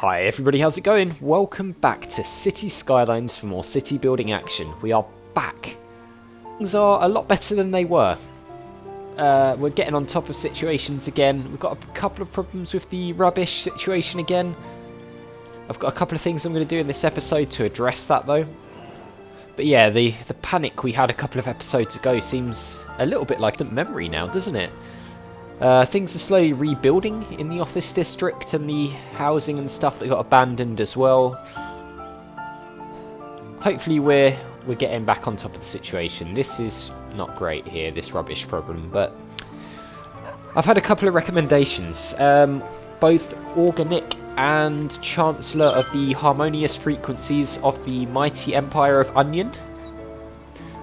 Hi everybody, how's it going? Welcome back to Cities Skylines for more city building action. We are back. Things are a lot better than they were. We're getting on top of situations again. We've got a couple of problems with the rubbish situation again. I've got a couple of things I'm going to do in this episode to address that though. But yeah, the panic we had a couple of episodes ago seems a little bit like the memory now, doesn't it? Things are slowly rebuilding in the office district and the housing and stuff that got abandoned as well. Hopefully we're getting back on top of the situation. This is not great here, this rubbish problem, but I've had a couple of recommendations. Both OrgaNik and Chancellor of the Harmonious Frequencies of the Mighty Empire of Onion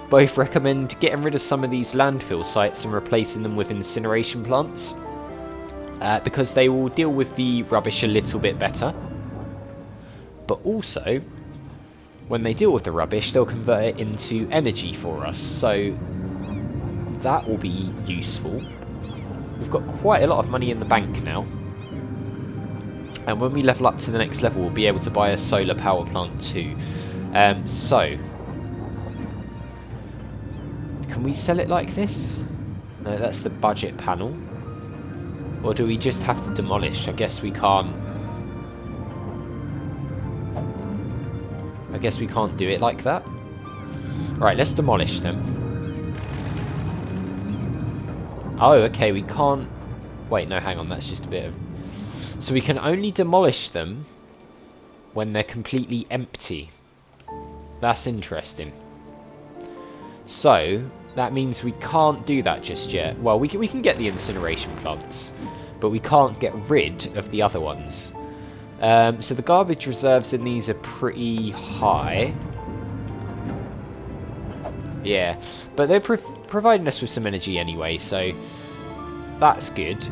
both recommend getting rid of some of these landfill sites and replacing them with incineration plants, because they will deal with the rubbish a little bit better. But also, when they deal with the rubbish, they'll convert it into energy for us, so that will be useful. We've got quite a lot of money in the bank now, and when we level up to the next level, we'll be able to buy a solar power plant too. Can we sell it like this? No, that's the budget panel. Or do we just have to demolish? I guess we can't. I guess we can't do it like that. Right, let's demolish them. Oh, okay, we can't. Wait, no, hang on, that's just a bit of. So we can only demolish them when they're completely empty. That's interesting. So, that means we can't do that just yet. Well, we can get the incineration plants, but we can't get rid of the other ones. So the garbage reserves in these are pretty high. Yeah, but they're providing us with some energy anyway, so that's good.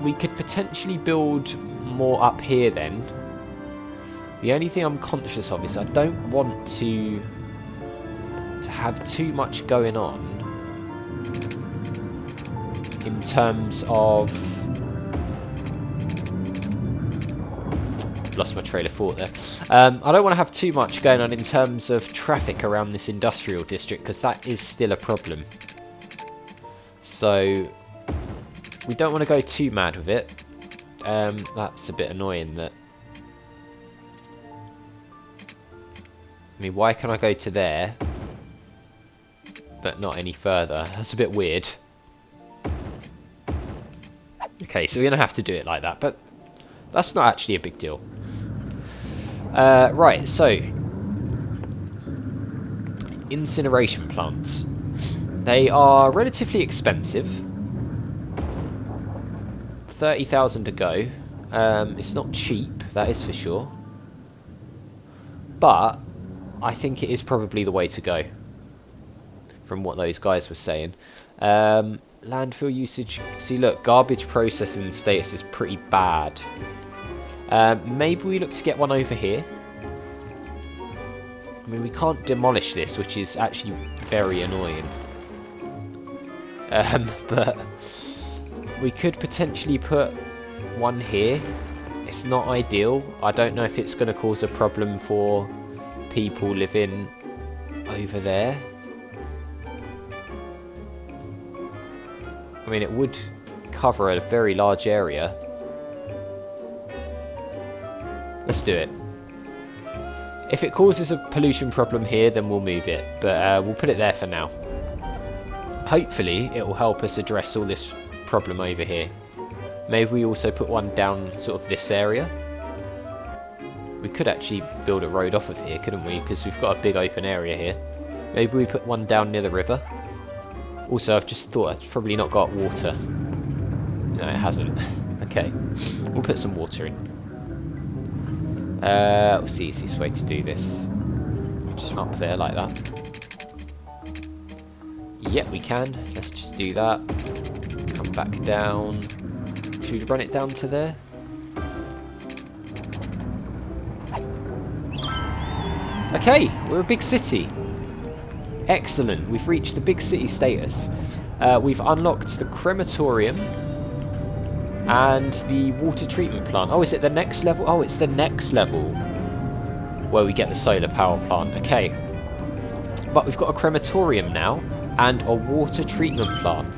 We could potentially build more up here then. The only thing I'm conscious of is I don't want to have too much going on in terms of. Lost my trail of thought there. I don't want to have too much going on in terms of traffic around this industrial district, because that is still a problem. So we don't want to go too mad with it. That's a bit annoying. That. I mean, why can I go to there but not any further? That's a bit weird. Okay, so we're going to have to do it like that, but that's not actually a big deal. Right, so incineration plants. They are relatively expensive. 30,000 to go. It's not cheap, that is for sure. But I think it is probably the way to go, from what those guys were saying. Landfill usage. See, look, garbage processing status is pretty bad. Maybe we look to get one over here. I mean, we can't demolish this, which is actually very annoying. But we could potentially put one here. It's not ideal. I don't know if it's going to cause a problem for people living over there. I mean, it would cover a very large area. Let's do it. If it causes a pollution problem here, then we'll move it. But we'll put it there for now. Hopefully, it will help us address all this problem over here. Maybe we also put one down sort of this area. We could actually build a road off of here, couldn't we? Because we've got a big open area here. Maybe we put one down near the river. Also, I've just thought it's probably not got water. No, it hasn't. Okay, we'll put some water in. What's the easiest way to do this? Just up there like that. Yep, we can. Let's just do that. Come back down. Should we run it down to there? Okay, we're a big city. Excellent, we've reached the big city status. We've unlocked the crematorium And the water treatment plant. Oh, is it the next level? Oh, it's the next level where we get the solar power plant. Okay. But we've got a crematorium now and a water treatment plant.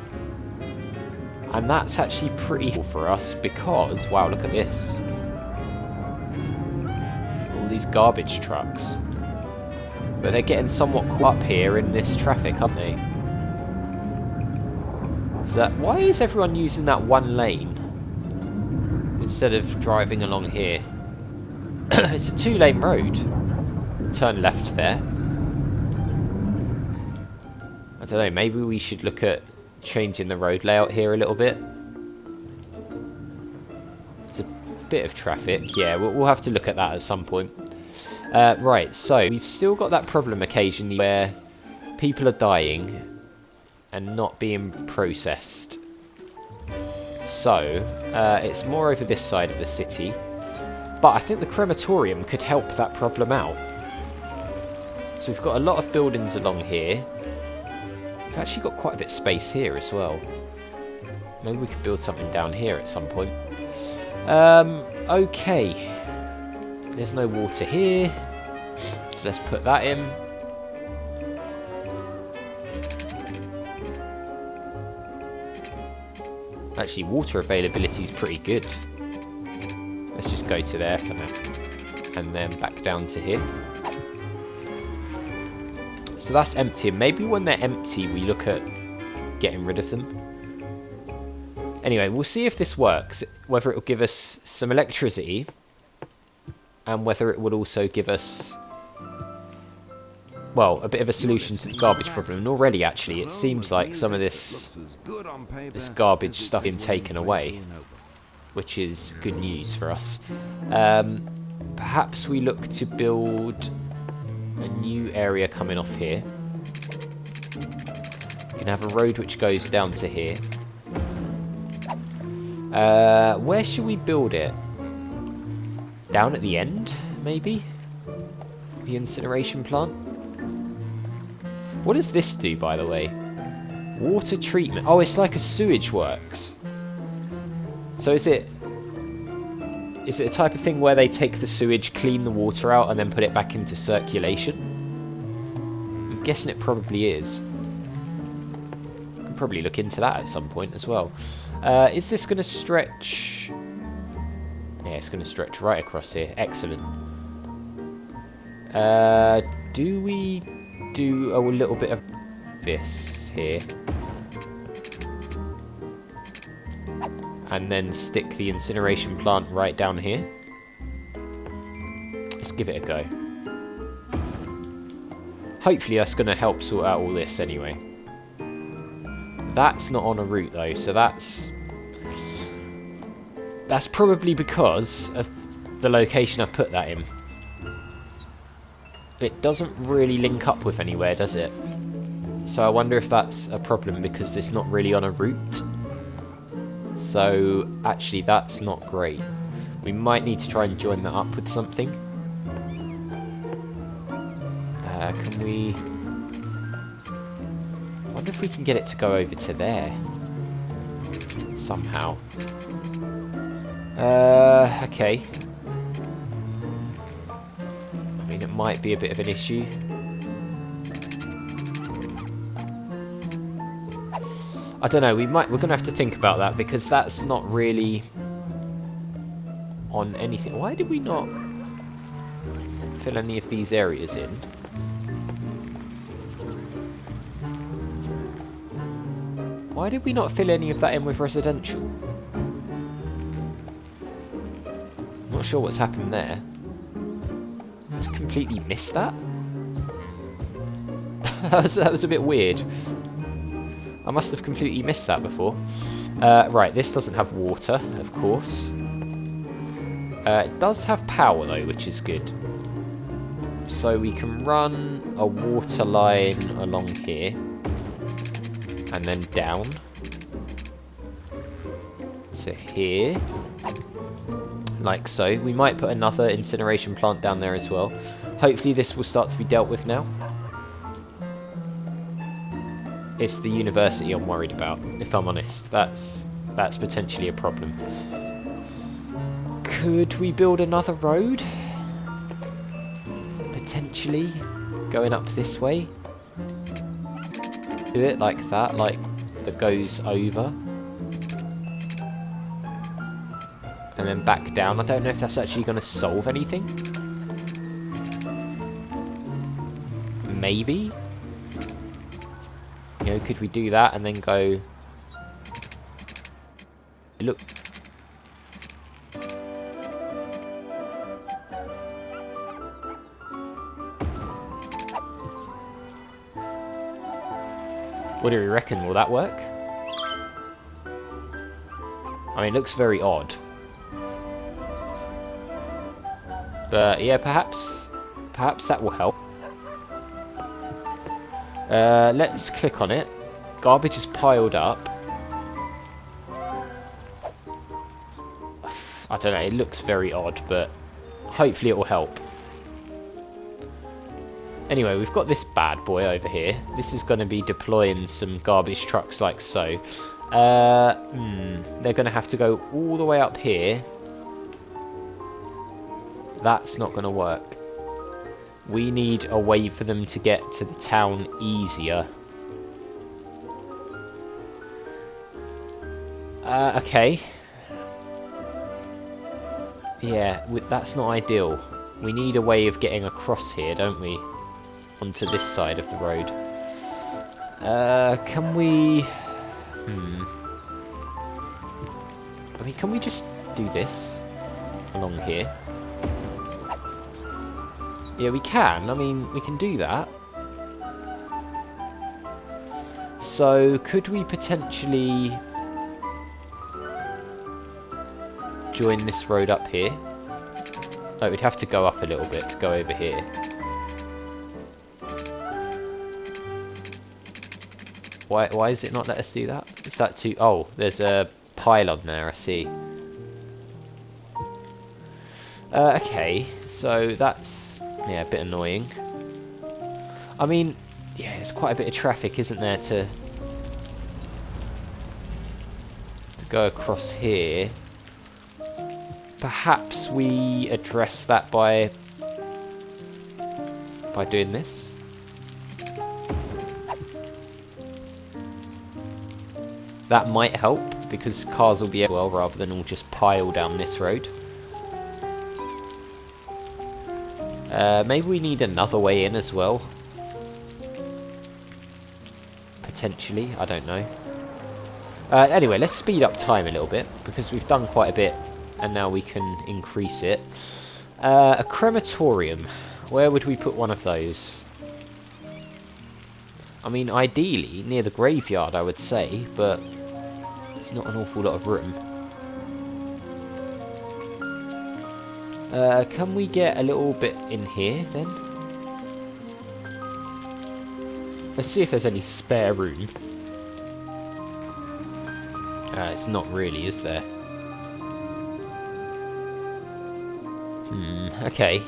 And that's actually pretty cool for us because, wow, look at this. All these garbage trucks. But they're getting somewhat caught up here in this traffic, aren't they? So that, why is everyone using that one lane instead of driving along here? It's a 2-lane road. Turn left there. I don't know, maybe we should look at changing the road layout here a little bit. It's a bit of traffic. Yeah, we'll have to look at that at some point. Right, so we've still got that problem occasionally where people are dying and not being processed. So, it's more over this side of the city. But I think the crematorium could help that problem out. So we've got a lot of buildings along here. We've actually got quite a bit of space here as well. Maybe we could build something down here at some point. Okay. There's no water here. So let's put that in. Actually, water availability is pretty good. Let's just go to there for now. And then back down to here. So that's empty. Maybe when they're empty, we look at getting rid of them. Anyway, we'll see if this works. Whether it will give us some electricity. And whether it would also give us, well, a bit of a solution to the garbage problem. And already, actually, it seems like some of this garbage stuff being taken away. Which is good news for us. Perhaps we look to build a new area coming off here. We can have a road which goes down to here. Where should we build it? Down at the end, maybe? The incineration plant? What does this do, by the way? Water treatment. Oh, it's like a sewage works. So is it a type of thing where they take the sewage, clean the water out, and then put it back into circulation? I'm guessing it probably is. I can probably look into that at some point as well. Is this going to stretch? Yeah, it's going to stretch right across here. Excellent. Do we do a little bit of this here? And then stick the incineration plant right down here. Let's give it a go. Hopefully that's going to help sort out all this anyway. That's not on a route though, so that's probably because of the location I've put that in. It doesn't really link up with anywhere, does it? So I wonder if that's a problem because it's not really on a route. So, actually, that's not great. We might need to try and join that up with something. Can we... I wonder if we can get it to go over to there. Somehow. Okay. I mean, it might be a bit of an issue. I don't know, we're going to have to think about that because that's not really on anything. Why did we not fill any of these areas in? Why did we not fill any of that in with residential? Not sure what's happened there. Just completely missed that? that was a bit weird. I must have completely missed that before. Right, this doesn't have water, of course. It does have power, though, which is good. So we can run a water line along here. And then down. To here. Like so. We might put another incineration plant down there as well. Hopefully this will start to be dealt with now. It's the university I'm worried about, if I'm honest. That's that's potentially a problem. Could we build another road? Potentially. Going up this way. Do it like that, like that goes over. And then back down. I don't know if that's actually going to solve anything. Maybe. You know, could we do that and then go... Look. What do you reckon? Will that work? I mean, it looks very odd. But yeah, perhaps that will help. Let's click on it. Garbage is piled up. I don't know, it looks very odd, but hopefully it will help. Anyway, we've got this bad boy over here. This is going to be deploying some garbage trucks like so. They're going to have to go all the way up here. That's not going to work. We need a way for them to get to the town easier. Okay. Yeah, that's not ideal. We need a way of getting across here, don't we? Onto this side of the road. Can we... I mean, can we just do this along here? Yeah, we can. I mean, we can do that. So, could we potentially join this road up here? Oh, we'd have to go up a little bit to go over here. Why does it not let us do that? Is that too... Oh, there's a pylon there, I see. Okay, so that's... Yeah, a bit annoying. I mean, yeah, there's quite a bit of traffic, isn't there, to go across here. Perhaps we address that by doing this. That might help, because cars will be well rather than all just pile down this road. Maybe we need another way in as well. Potentially, I don't know. Anyway, let's speed up time a little bit, because we've done quite a bit, and now we can increase it. A crematorium. Where would we put one of those? I mean, ideally, near the graveyard, I would say, but there's not an awful lot of room. Can we get a little bit in here, then? Let's see if there's any spare room. It's not really, is there? Okay.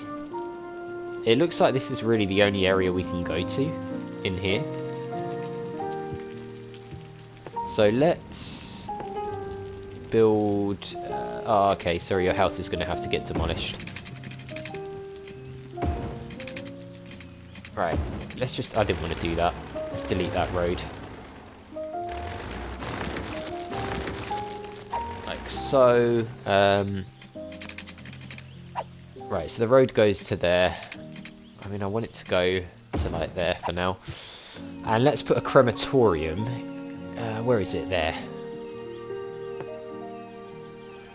It looks like this is really the only area we can go to in here. So let's build... oh, okay, sorry, your house is going to have to get demolished. Right, let's just... I didn't want to do that. Let's delete that road. Like so. Right, so the road goes to there. I mean, I want it to go to, like, there for now. And let's put a crematorium. Where is it? There.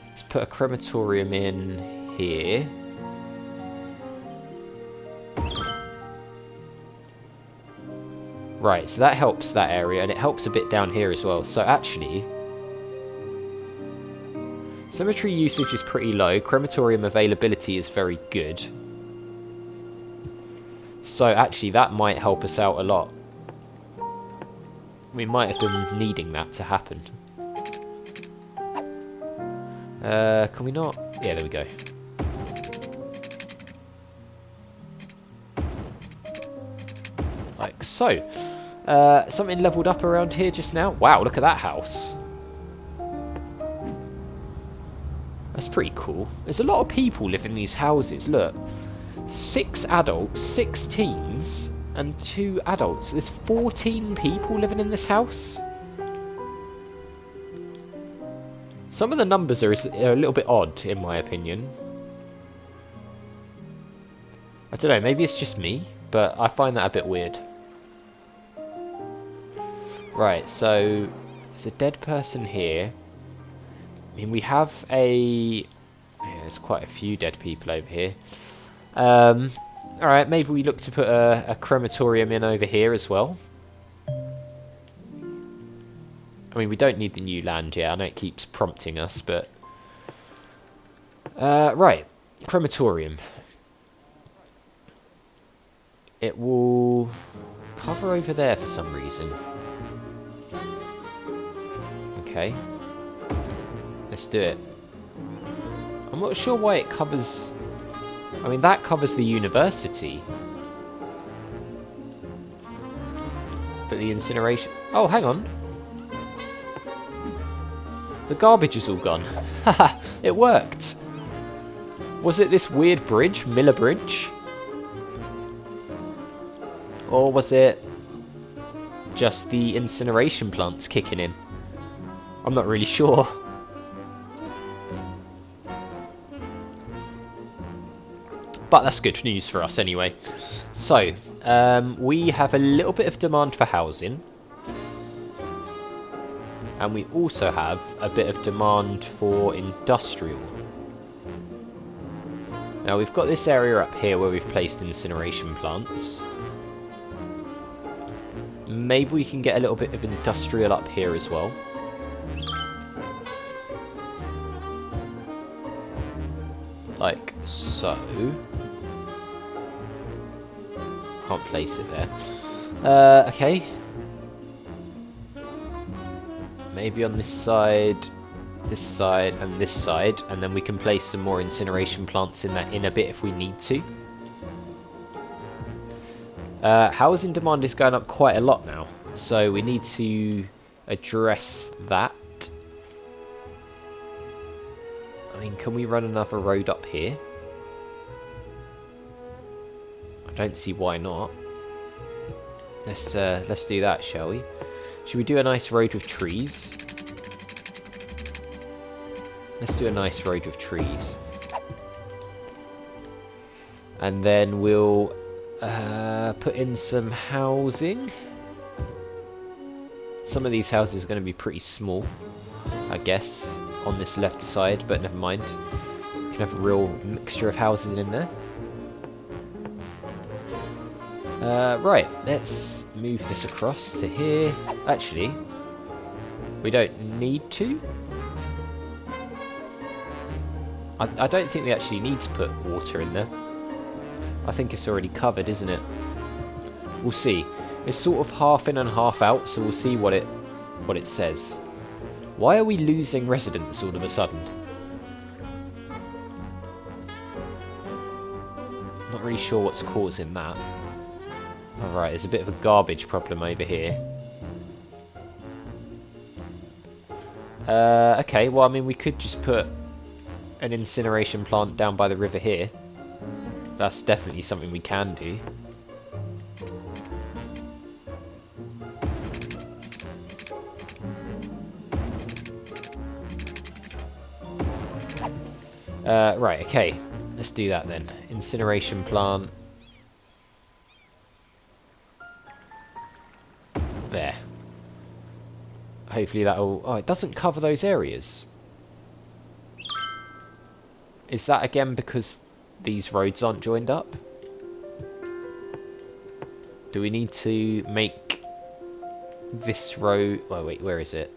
Let's put a crematorium in here. Right, so that helps that area, and it helps a bit down here as well. So actually, cemetery usage is pretty low. Crematorium availability is very good. So actually, that might help us out a lot. We might have been needing that to happen. Can we not? Yeah, there we go. Like so. Something leveled up around here just now. Wow, look at that house. That's pretty cool. There's a lot of people live in these houses. Look. 6 adults, 6 teens, and 2 adults. There's 14 people living in this house. Some of the numbers are a little bit odd, in my opinion. I don't know, maybe it's just me, but I find that a bit weird. Right, so there's a dead person here. I mean, we have a... Yeah, there's quite a few dead people over here. Alright, maybe we look to put a crematorium in over here as well. I mean, we don't need the new land yet. I know it keeps prompting us, but... right, crematorium. It will cover over there for some reason. Okay. Let's do it. I'm not sure why it covers... I mean, that covers the university. But the incineration... Oh, hang on. The garbage is all gone. Haha, it worked. Was it this weird bridge, Miller Bridge? Or was it just the incineration plants kicking in? I'm not really sure. But that's good news for us anyway. So, we have a little bit of demand for housing. And we also have a bit of demand for industrial. Now, we've got this area up here where we've placed incineration plants. Maybe we can get a little bit of industrial up here as well. Like so. Can't place it there. Okay. Maybe on this side, and this side, and then we can place some more incineration plants in that inner bit if we need to. Housing demand is going up quite a lot now, so we need to address that. I mean, can we run another road up here? I don't see why not. Let's do that, shall we? Should we do a nice road with trees? Let's do a nice road with trees. And then we'll put in some housing. Some of these houses are going to be pretty small, I guess, on this left side, but never mind. We can have a real mixture of houses in there. Right, let's move this across to here. Actually, we don't need to. I don't think we actually need to put water in there. I think it's already covered, isn't it? We'll see. It's sort of half in and half out, so we'll see what it says. Why are we losing residents all of a sudden? Not really sure what's causing that. Alright, there's a bit of a garbage problem over here. Okay, well, I mean, we could just put an incineration plant down by the river here. That's definitely something we can do. Right, okay. Let's do that then. Incineration plant. There. Hopefully that'll... Oh, it doesn't cover those areas. Is that again because these roads aren't joined up? Do we need to make this road... Oh, wait, where is it?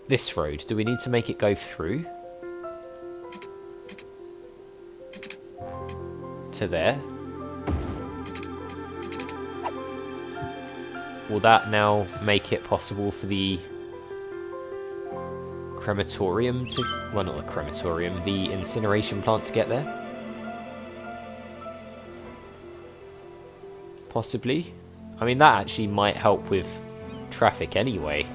This road. Do we need to make it go through? To there? Will that now make it possible for the crematorium to... Well, not the crematorium, the incineration plant to get there? Possibly. I mean, that actually might help with traffic anyway.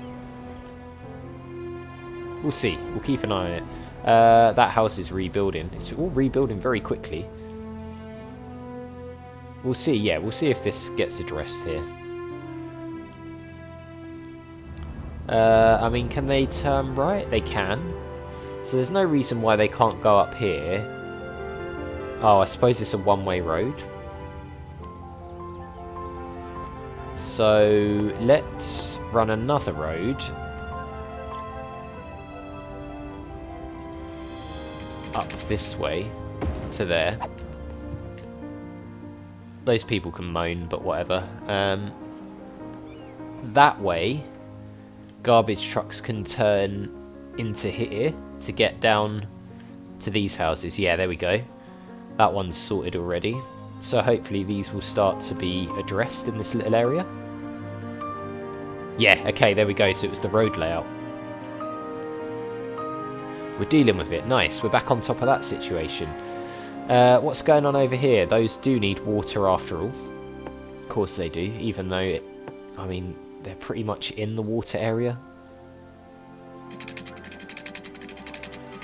We'll see. We'll keep an eye on it. That house is rebuilding. It's all rebuilding very quickly. We'll see, yeah. We'll see if this gets addressed here. I mean, can they turn right? They can. So there's no reason why they can't go up here. Oh, I suppose it's a one-way road. So let's run another road up this way to there. Those people can moan, but whatever. That way, garbage trucks can turn into here to get down to these houses. Yeah, there we go. That one's sorted already. So hopefully these will start to be addressed in this little area. Yeah, okay, there we go. So it was the road layout. We're dealing with it. Nice. We're back on top of that situation. What's going on over here? Those do need water after all. Of course they do, even though, I mean, they're pretty much in the water area.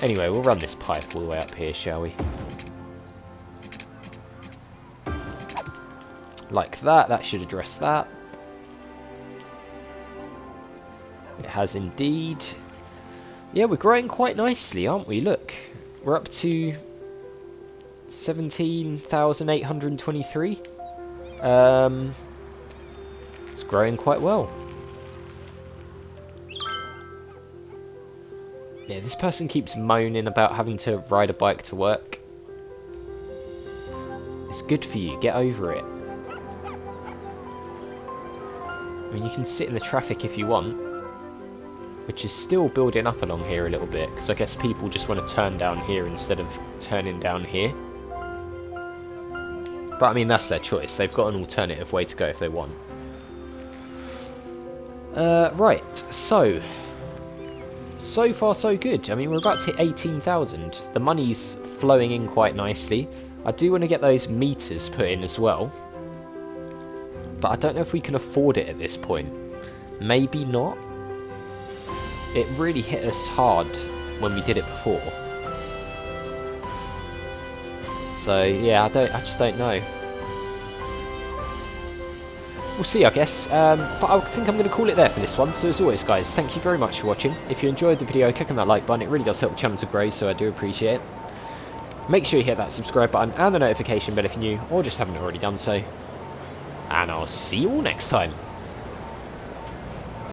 Anyway, we'll run this pipe all the way up here, shall we? Like that. That should address that. It has indeed. Yeah, we're growing quite nicely, aren't we? Look, we're up to 17,823. It's growing quite well. Yeah, this person keeps moaning about having to ride a bike to work. It's good for you. Get over it. I mean, you can sit in the traffic if you want, which is still building up along here a little bit, because I guess people just want to turn down here instead of turning down here. But I mean, that's their choice. They've got an alternative way to go if they want. Right, so far so good. I mean, we're about to hit 18,000. The money's flowing in quite nicely. I do want to get those meters put in as well, but I don't know if we can afford it at this point. Maybe not. It really hit us hard when we did it before. So yeah, I just don't know. We'll see, I guess. But I think I'm going to call it there for this one. So as always, guys, thank you very much for watching. If you enjoyed the video, click on that like button. It really does help the channel to grow, so I do appreciate it. Make sure you hit that subscribe button and the notification bell if you're new, or just haven't already done so. And I'll see you all next time.